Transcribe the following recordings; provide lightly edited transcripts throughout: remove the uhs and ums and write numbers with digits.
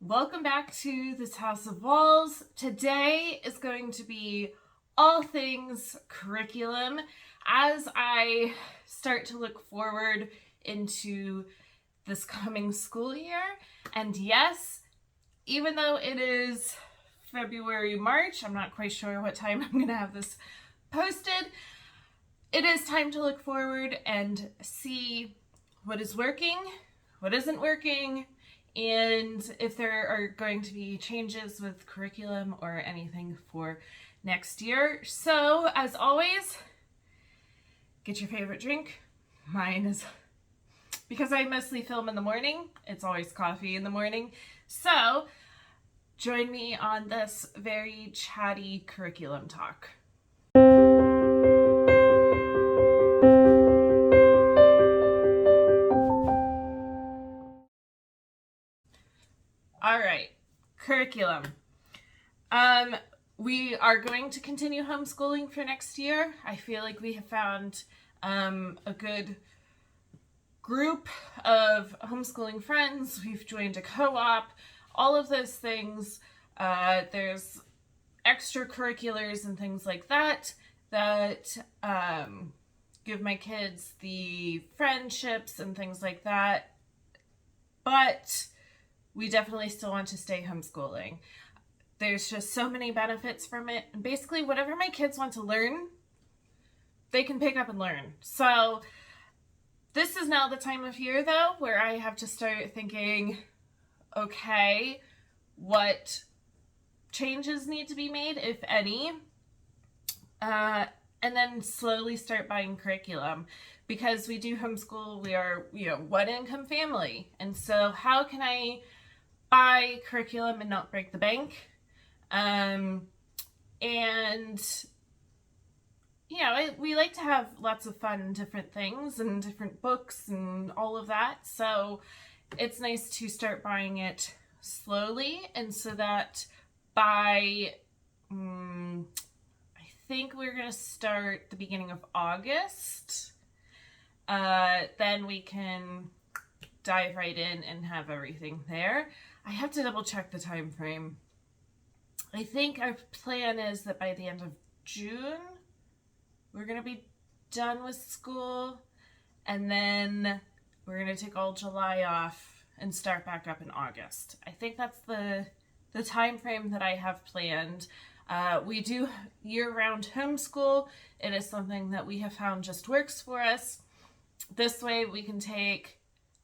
Welcome back to this House of Walls. Today is going to be all things curriculum as I start to look forward into this coming school year. And yes, even though it is February, March, I'm not quite sure what time I'm going to have this posted, it is time to look forward and see what is working, what isn't working, and if there are going to be changes with curriculum or anything for next year. So, as always, get your favorite drink. Mine is, because I mostly film in the morning, it's always coffee in the morning. So, join me on this very chatty curriculum talk. All right, curriculum. We are going to continue homeschooling for next year. I feel like we have found a good group of homeschooling friends. We've joined a co-op, all of those things. There's extracurriculars and things like that give my kids the friendships and things like that. But we definitely still want to stay homeschooling. There's just so many benefits from it. And basically, whatever my kids want to learn, they can pick up and learn. So this is now the time of year, though, where I have to start thinking, okay, what changes need to be made, if any, and then slowly start buying curriculum. Because we do homeschool, we are, one income family. And so how can I buy curriculum and not break the bank? We like to have lots of fun, different things and different books and all of that. So it's nice to start buying it slowly. And so that by, I think we're going to start the beginning of August. Then we can dive right in and have everything there. I have to double check the time frame. I think our plan is that by the end of June, we're going to be done with school, and then we're going to take all July off and start back up in August. I think that's the time frame that I have planned. We do year-round homeschool. It is something that we have found just works for us. This way we can take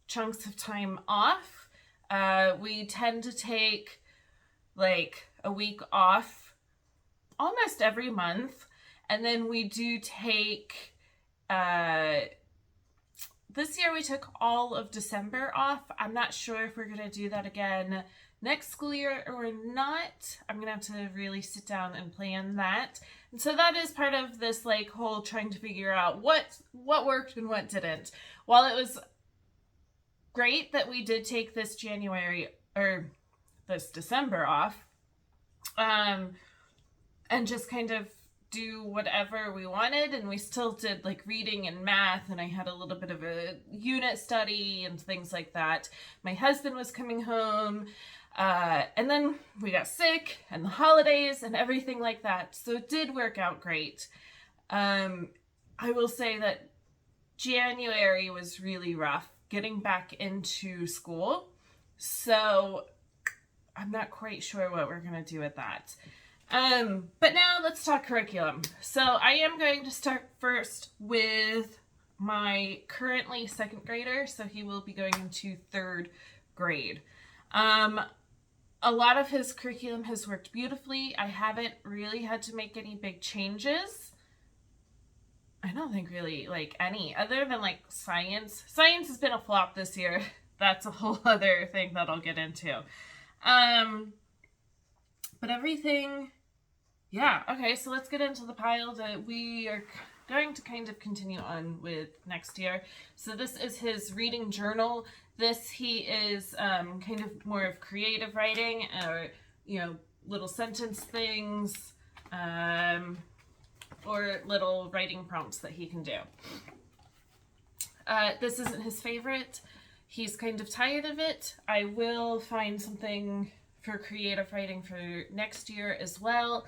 chunks of time off. We tend to take like a week off almost every month. And then we do take, this year we took all of December off. I'm not sure if we're going to do that again next school year or not. I'm going to have to really sit down and plan that. And so that is part of this whole trying to figure out what worked and what didn't. While it was great that we did take this December off, and just kind of do whatever we wanted, and we still did reading and math, and I had a little bit of a unit study and things like that. My husband was coming home, and then we got sick and the holidays and everything like that, so it did work out great. I will say that January was really rough getting back into school, so I'm not quite sure what we're going to do with that. But now let's talk curriculum. So I am going to start first with my currently second grader, so he will be going into third grade. A lot of his curriculum has worked beautifully. I haven't really had to make any big changes. I don't think really any, other than science. Science has been a flop this year. That's a whole other thing that I'll get into. But everything, yeah, okay, so let's get into the pile that we are going to kind of continue on with next year. So this is his reading journal. He is kind of more of creative writing, or, little sentence things, or little writing prompts that he can do. This isn't his favorite. he's kind of tired of it. I will find something for creative writing for next year as well.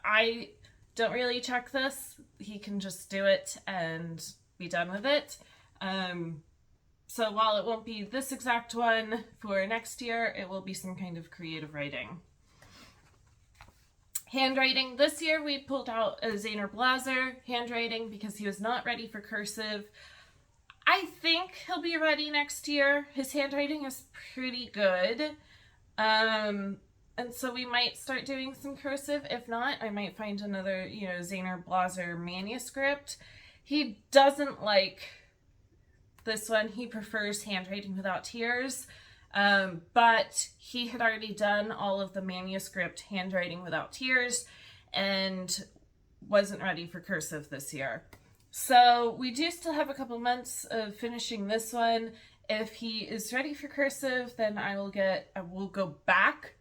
I don't really check this. He can just do it and be done with it. So while it won't be this exact one for next year, it will be some kind of creative writing. Handwriting. This year we pulled out a Zahner Blaser handwriting because he was not ready for cursive. I think he'll be ready next year. His handwriting is pretty good. And so we might start doing some cursive. If not, I might find another, Zahner Blaser manuscript. He doesn't like this one. He prefers handwriting without tears. But he had already done all of the manuscript handwriting without tears and wasn't ready for cursive this year. So we do still have a couple months of finishing this one. If he is ready for cursive, then I will go back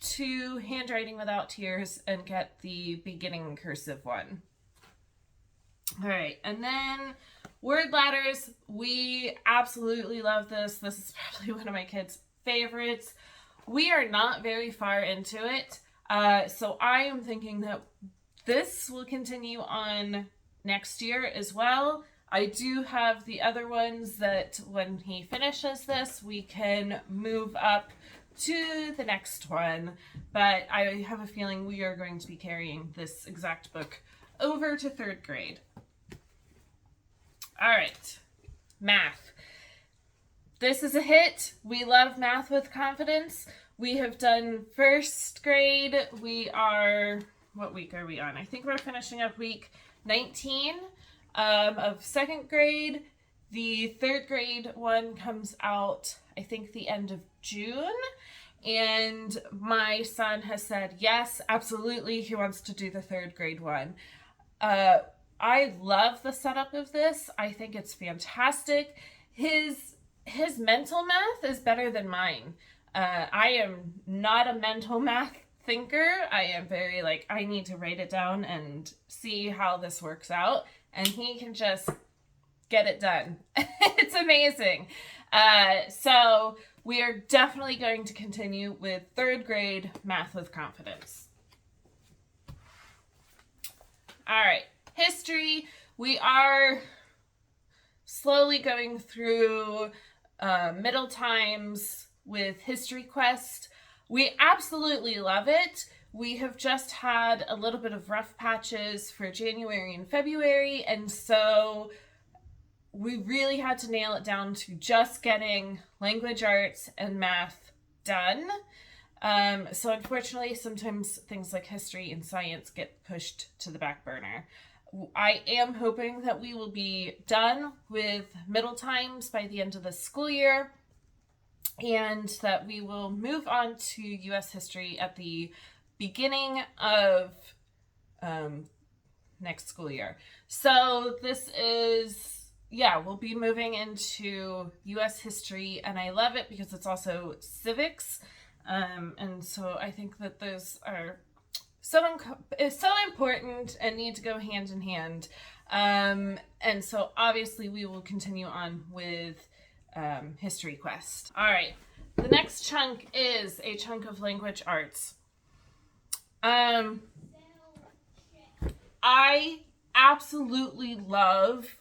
to handwriting without tears and get the beginning cursive one. All right, and then word ladders. We absolutely love this. This is probably one of my kids' favorites. We are not very far into it, so I am thinking that this will continue on next year as well. I do have the other ones that when he finishes this, we can move up to the next one, but I have a feeling we are going to be carrying this exact book over to 3rd grade. All right, math. This is a hit. We love Math with Confidence. We have done 1st grade. What week are we on? I think we're finishing up week 19 of 2nd grade. The 3rd grade one comes out, I think, the end of June. And my son has said, yes, absolutely, he wants to do the 3rd grade one. I love the setup of this. I think it's fantastic. His mental math is better than mine. I am not a mental math thinker. I am very I need to write it down and see how this works out. And he can just get it done. It's amazing. So we are definitely going to continue with 3rd grade Math with Confidence. All right. History. We are slowly going through middle times with History Quest. We absolutely love it. We have just had a little bit of rough patches for January and February, and so we really had to nail it down to just getting language arts and math done. So unfortunately, sometimes things like history and science get pushed to the back burner. I am hoping that we will be done with middle times by the end of the school year, and that we will move on to U.S. history at the beginning of next school year. So this is, we'll be moving into U.S. history, and I love it because it's also civics. And so I think that those are so important and need to go hand in hand. And so obviously we will continue on with History Quest. All right, the next chunk is a chunk of language arts. I absolutely love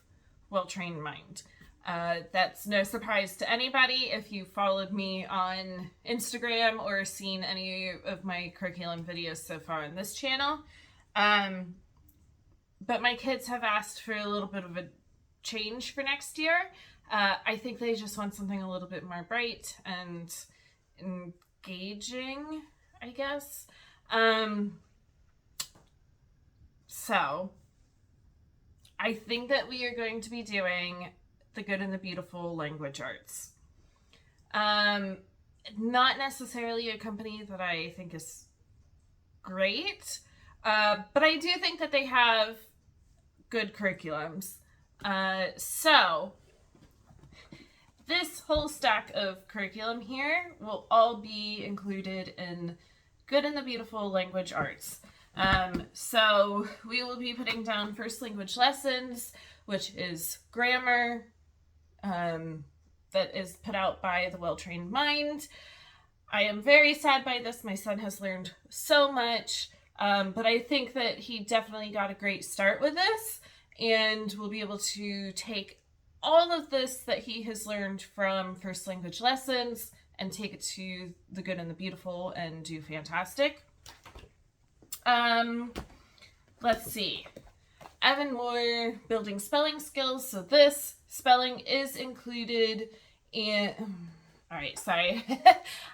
Well-Trained Mind. That's no surprise to anybody if you followed me on Instagram or seen any of my curriculum videos so far on this channel. But my kids have asked for a little bit of a change for next year. I think they just want something a little bit more bright and engaging, I guess. So I think that we are going to be doing The Good and the Beautiful language arts. Not necessarily a company that I think is great, but I do think that they have good curriculums. So this whole stack of curriculum here will all be included in Good and the Beautiful language arts. So we will be putting down first language lessons, which is grammar, that is put out by the Well-Trained Mind. I am very sad by this. My son has learned so much, but I think that he definitely got a great start with this, and will be able to take all of this that he has learned from first language lessons and take it to the Good and the Beautiful and do fantastic. Let's see. Evan Moore, building spelling skills. So this spelling is included in... All right, sorry.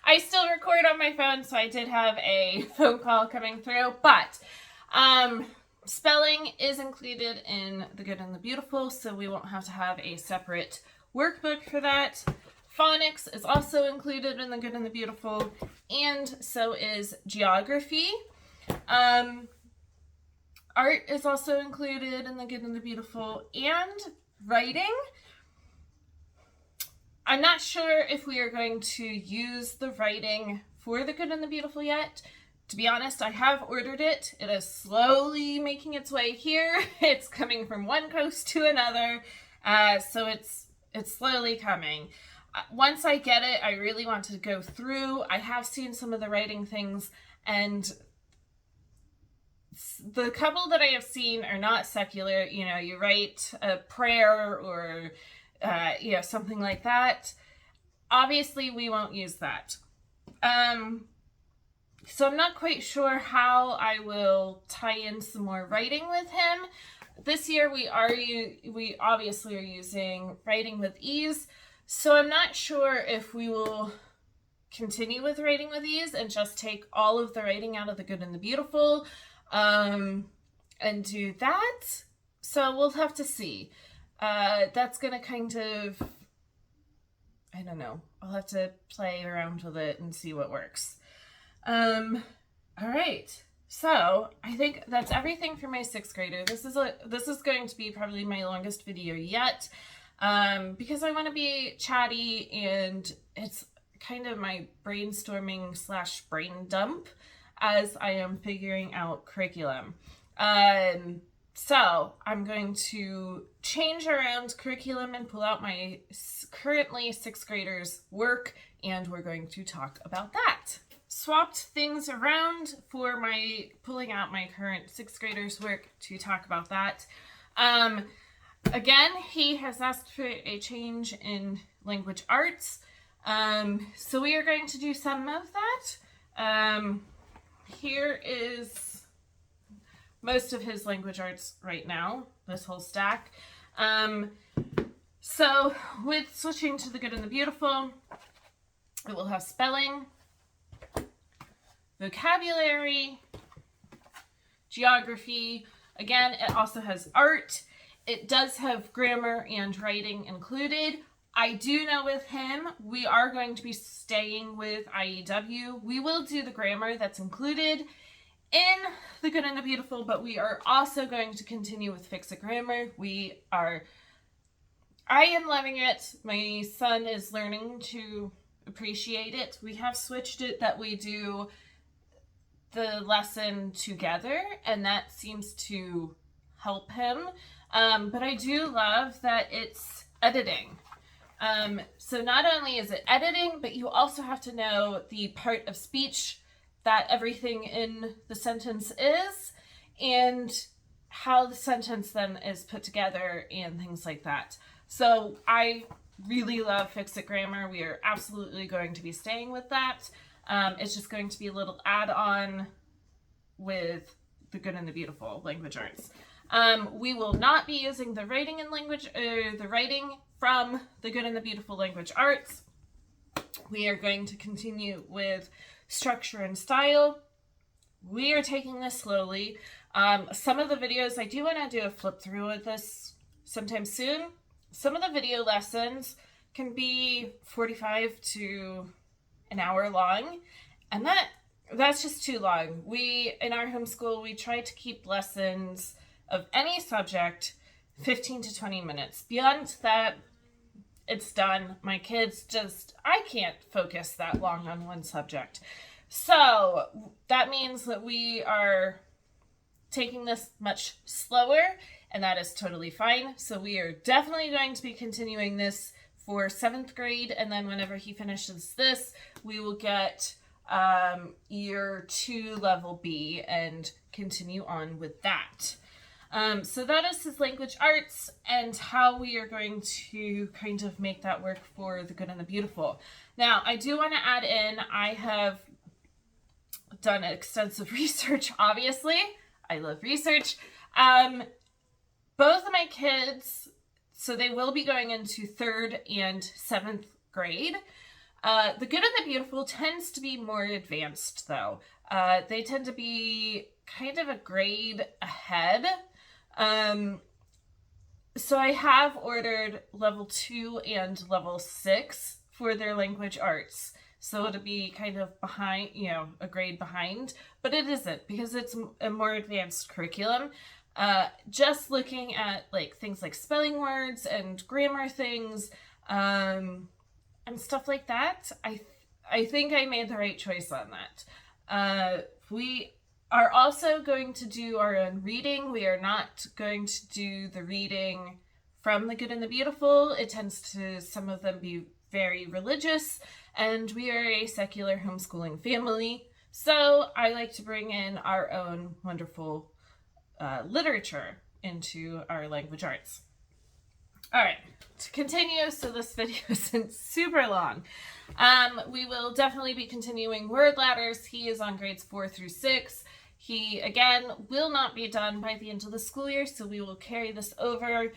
I still record on my phone, so I did have a phone call coming through, but spelling is included in the Good and the Beautiful, so we won't have to have a separate workbook for that. Phonics is also included in the Good and the Beautiful, and so is geography. Art is also included in the Good and the Beautiful, and writing. I'm not sure if we are going to use the writing for the Good and the Beautiful yet. To be honest, I have ordered it. It is slowly making its way here. It's coming from one coast to another, so it's slowly coming. Once I get it, I really want to go through. I have seen some of the writing things, and the couple that I have seen are not secular. You know, you write a prayer or something like that. Obviously, we won't use that. So I'm not quite sure how I will tie in some more writing with him. This year we obviously are using Writing with Ease. So I'm not sure if we will continue with Writing with Ease and just take all of the writing out of the Good and the Beautiful, and do that. So we'll have to see. That's gonna kind of, I don't know. I'll have to play around with it and see what works. All right. So I think that's everything for my 6th grader. This is going to be probably my longest video yet, because I want to be chatty, and it's kind of my brainstorming / brain dump as I am figuring out curriculum. So I'm going to change around curriculum and pull out my currently 6th graders' work, and we're going to talk about that. Swapped things around for my pulling out my current 6th graders' work to talk about that. Again, he has asked for a change in language arts. So we are going to do some of that. Here is most of his language arts right now, this whole stack. So with switching to the Good and the Beautiful, it will have spelling, vocabulary, geography. Again, it also has art. It does have grammar and writing included. I do know with him, we are going to be staying with IEW. We will do the grammar that's included in the Good and the Beautiful, but we are also going to continue with Fix It Grammar. I am loving it. My son is learning to appreciate it. We have switched it that we do the lesson together, and that seems to help him. But I do love that it's editing. So not only is it editing, but you also have to know the part of speech that everything in the sentence is, and how the sentence then is put together and things like that. So I really love Fix It Grammar. We are absolutely going to be staying with that. It's just going to be a little add-on with the Good and the Beautiful language arts. We will not be using the writing from the Good and the Beautiful language arts. We are going to continue with structure and style. We are taking this slowly. Some of the videos, I do want to do a flip through of this sometime soon. Some of the video lessons can be 45 to an hour long, and that's just too long. In our homeschool, we try to keep lessons of any subject 15 to 20 minutes. Beyond that, it's done. My kids I can't focus that long on one subject. So that means that we are taking this much slower, and that is totally fine. So we are definitely going to be continuing this for 7th grade, and then whenever he finishes this, we will get year 2 level B and continue on with that. So that is his language arts and how we are going to kind of make that work for the good and the beautiful. Now, I do want to add in, I have done extensive research, obviously. I love research. Both of my kids, so they will be going into 3rd and 7th grade. The good and the beautiful tends to be more advanced, though. They tend to be kind of a grade ahead. So I have ordered level 2 and level 6 for their language arts. So it'll be kind of behind, a grade behind, but it isn't because it's a more advanced curriculum. Just looking at things like spelling words and grammar things, and stuff like that, I think I made the right choice on that. We are also going to do our own reading. We are not going to do the reading from the good and the beautiful. It tends to, some of them, be very religious, and we are a secular homeschooling family, so I like to bring in our own wonderful literature into our language arts. All right, to continue, so this video isn't super long, we will definitely be continuing word ladders. He is on grades 4 through 6. He, again, will not be done by the end of the school year, so we will carry this over.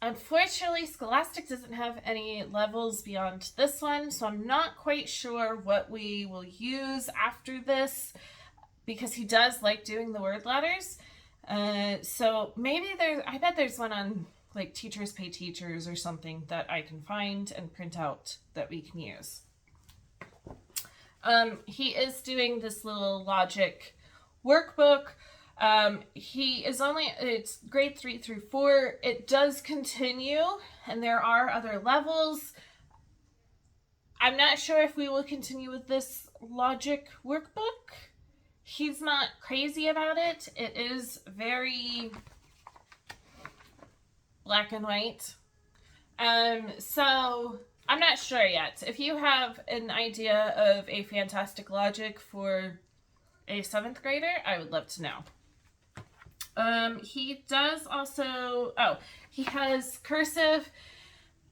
Unfortunately, Scholastic doesn't have any levels beyond this one, so I'm not quite sure what we will use after this, because he does like doing the word ladders. So maybe I bet there's one on Teachers Pay Teachers or something that I can find and print out that we can use. He is doing this little logic workbook. It's grade 3 through 4. It does continue, and there are other levels. I'm not sure if we will continue with this logic workbook. He's not crazy about it. It is very black and white. So I'm not sure yet. If you have an idea of a fantastic logic for a 7th grader, I would love to know. He does also, he has cursive.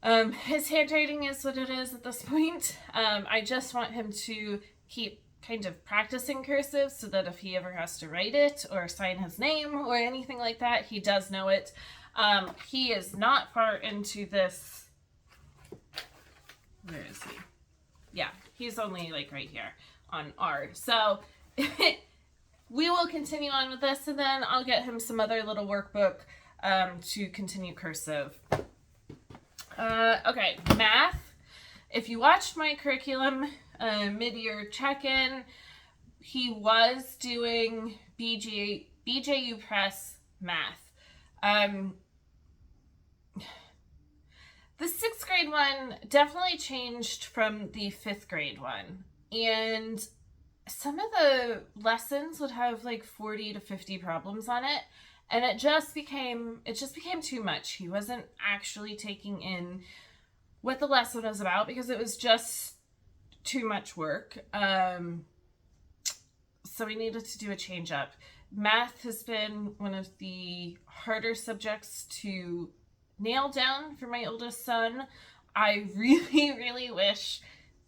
His handwriting is what it is at this point. I just want him to keep kind of practicing cursive so that if he ever has to write it or sign his name or anything like that, he does know it. He is not far into this. Where is he? Yeah, he's only right here on R. So we will continue on with this, and then I'll get him some other little workbook to continue cursive. Okay, math. If you watched my curriculum mid-year check-in, he was doing BJU Press math. The 6th grade one definitely changed from the 5th grade one, and some of the lessons would have 40 to 50 problems on it, and it just became too much. He wasn't actually taking in what the lesson was about because it was just too much work. So we needed to do a change up. Math has been one of the harder subjects to nail down for my oldest son. I really, really wish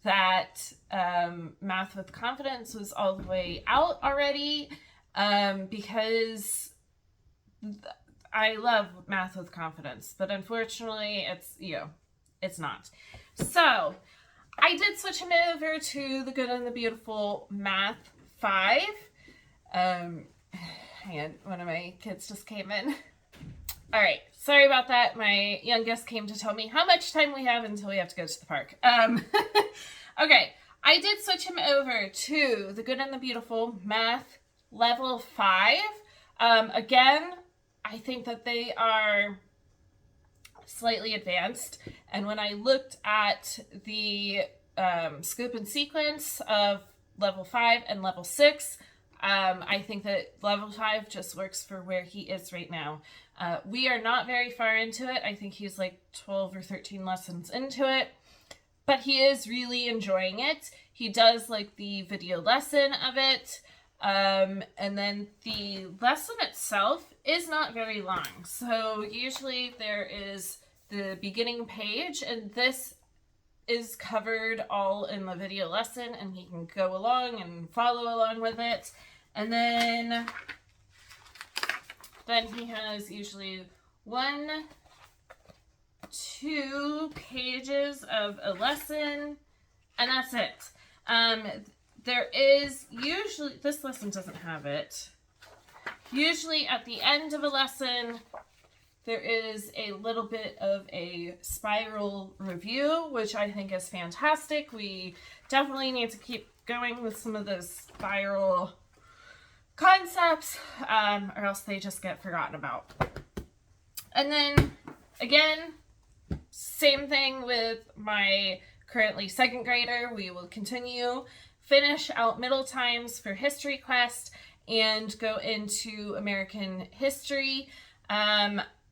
that Math with Confidence was all the way out already, because I love Math with Confidence, but unfortunately it's not. So I did switch him over to the Good and the Beautiful Math 5. Hang on, one of my kids just came in. All right, sorry about that. My youngest came to tell me how much time we have until we have to go to the park. Okay, I did switch him over to the Good and the Beautiful Math Level 5. Again, I think that they are slightly advanced, and when I looked at the scope and sequence of Level 5 and Level 6, I think that level 5 just works for where he is right now. We are not very far into it. I think he's like 12 or 13 lessons into it, but he is really enjoying it. He does like the video lesson of it. And then the lesson itself is not very long. So usually there is the beginning page, and this is covered all in the video lesson, and he can go along and follow along with it. And then he has usually 1-2 pages of a lesson, and that's it. There is usually, this lesson doesn't have it. Usually at the end of a lesson, there is a little bit of a spiral review, which I think is fantastic. We definitely need to keep going with some of those spiral concepts, or else they just get forgotten about. And then, again, same thing with my currently 2nd grader. We will finish out middle times for History Quest and go into American history.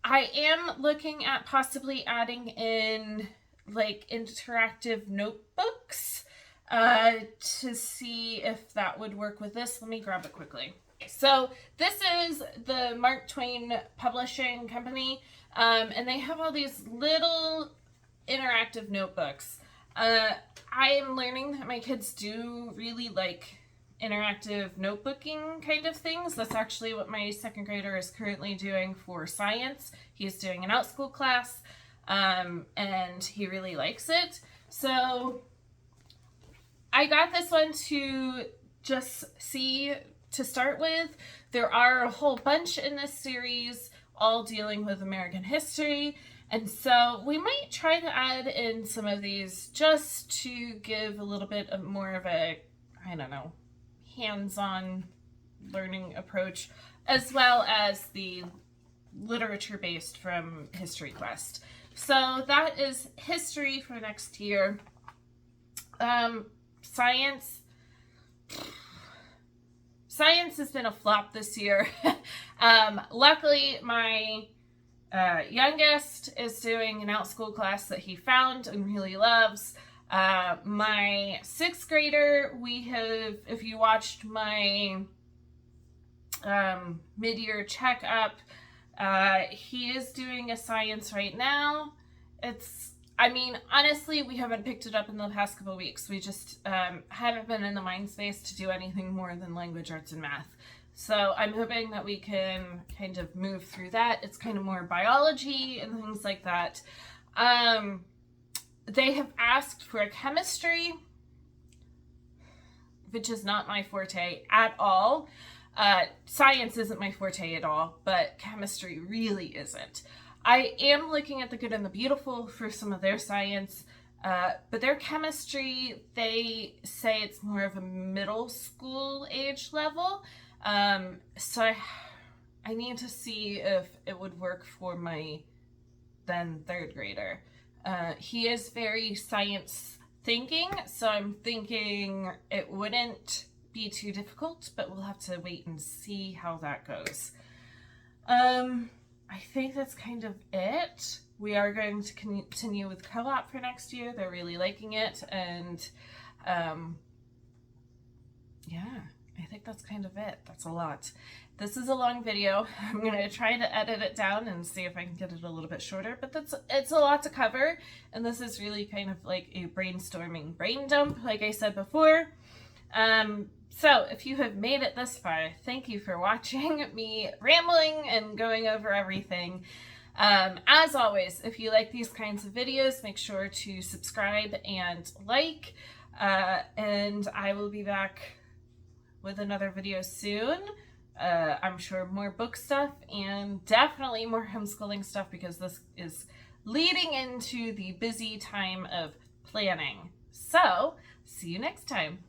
I am looking at possibly adding in like interactive notebooks to see if that would work with this. Let me grab it quickly. So this is the Mark Twain Publishing Company, and they have all these little interactive notebooks. I am learning that my kids do really like interactive notebooking kind of things. That's actually what my 2nd grader is currently doing for science. He's doing an out-school class, and he really likes it. So I got this one to just see to start with. There are a whole bunch in this series, all dealing with American history. And so we might try to add in some of these just to give a little bit of more of a, I don't know, hands-on learning approach, as well as the literature based from History Quest. So that is history for next year. Science has been a flop this year. Luckily, my youngest is doing an out-school class that he found and really loves. My 6th grader, if you watched my mid-year checkup, he is doing a science right now. Honestly, we haven't picked it up in the past couple weeks. We just haven't been in the mind space to do anything more than language arts and math. So I'm hoping that we can kind of move through that. It's kind of more biology and things like that. They have asked for a chemistry, which is not my forte at all. Science isn't my forte at all, but chemistry really isn't. I am looking at the Good and the Beautiful for some of their science, but their chemistry, they say it's more of a middle school age level. So I need to see if it would work for my then 3rd grader. He is very science thinking, so I'm thinking it wouldn't be too difficult, but we'll have to wait and see how that goes. I think that's kind of it. We are going to continue with co-op for next year. They're really liking it, and yeah, I think that's kind of it. That's a lot. This is a long video. I'm going to try to edit it down and see if I can get it a little bit shorter, but it's a lot to cover, and this is really kind of like a brainstorming brain dump, like I said before. So if you have made it this far, thank you for watching me rambling and going over everything. As always, if you like these kinds of videos, make sure to subscribe and like, and I will be back with another video soon. I'm sure more book stuff and definitely more homeschooling stuff, because this is leading into the busy time of planning. So, see you next time.